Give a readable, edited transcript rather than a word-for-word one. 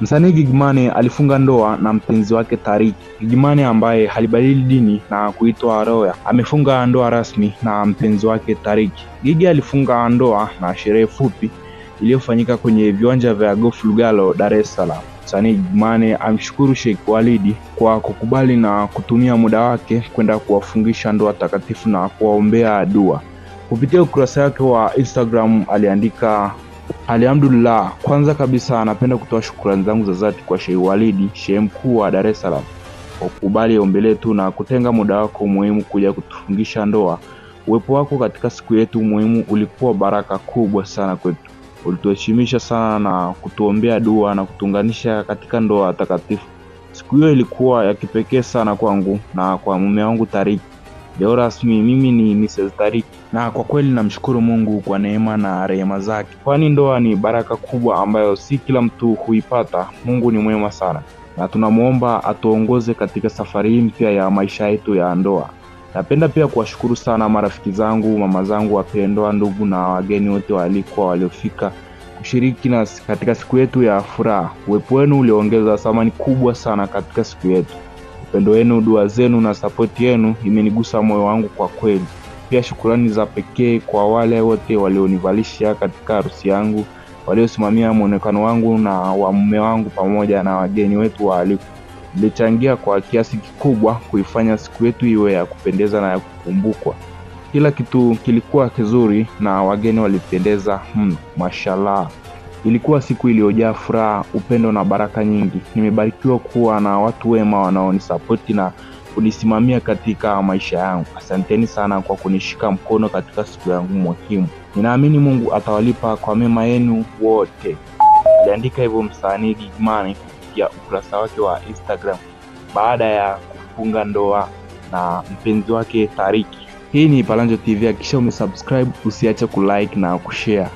Msanii Gigy Money alifunga ndoa na mpenzi wake Tariq. Gigy Money ambaye halibadili dini na kuitwa Roya amefunga ndoa rasmi na mpenzi wake Tariq. Gigy alifunga ndoa na sherehe fupi iliyofanyika kwenye viwanja vya Golf Lugalo, Dar es Salaam. Msanii Gigy Money amshukuru Sheikh Walid kwa kukubali na kutumia muda wake kwenda kuwafungisha ndoa takatifu na kuwaombea dua. Kupitia ukurasa wake wa Instagram aliandika: Alhamdulillah, kwanza kabisa napenda kutoa shukrani zangu za dhati kwa Sheikh Walid, Sheikh mkuu wa Dar es Salaam, kwa kukubali ombi letu na kutenga muda wako muhimu kuja kutufungisha ndoa. Uwepo wako katika siku yetu muhimu ulikuwa baraka kubwa sana kwetu. Ulituheshimisha sana na kutuombea dua na kutunganisha katika ndoa takatifu. Siku hiyo ilikuwa ya kipekee sana kwangu na kwa mume wangu Tariq. Leo rasmi mimi ni Mrs. Tariq, na kwa kweli namshukuru Mungu kwa neema na rehema zake, kwani ndoa ni baraka kubwa ambayo si kila mtu huipata. Mungu ni mwema sana na tunamuomba atuongoze katika safari mpya ya maisha yetu ya ndoa. Napenda pia kuwashukuru sana marafiki zangu, mama zangu wapendwa, ndugu na wageni wote walikuwa waliofika kushiriki nasi katika siku yetu ya furaha. Uwepo wenu uliongeza thamani kubwa sana katika siku yetu. Upendo wenu, dua zenu na support yenu imenigusa moyo wangu kwa kweli. Pia shukrani za pekee kwa wale wote walionivalisha katika harusi yangu, waliosimamia muonekano wangu na wa mume wangu pamoja na wageni wetu waalikwa. Nilichangia kwa kiasi kikubwa kuifanya siku yetu iwe ya kupendeza na ya kukumbukwa. Kila kitu kilikuwa kizuri na wageni walipendeza mashallah. Ilikuwa siku iliyojaa furaha, upendo na baraka nyingi. Nimebarikiwa kuwa na watu wema wanaonisapoti na kunisimamia katika maisha yangu. Asanteni sana kwa kunishika mkono katika siku yangu muhimu. Ninaamini Mungu atawalipa kwa mema yenu wote. Aliandika hivyo msanii Gigy Money kupitia ukurasa wake wa Instagram baada ya kufunga ndoa na mpenzi wake Tariq. Hii ni Palanjo TV, hakikisha umesubscribe, usiache kulike na kushare.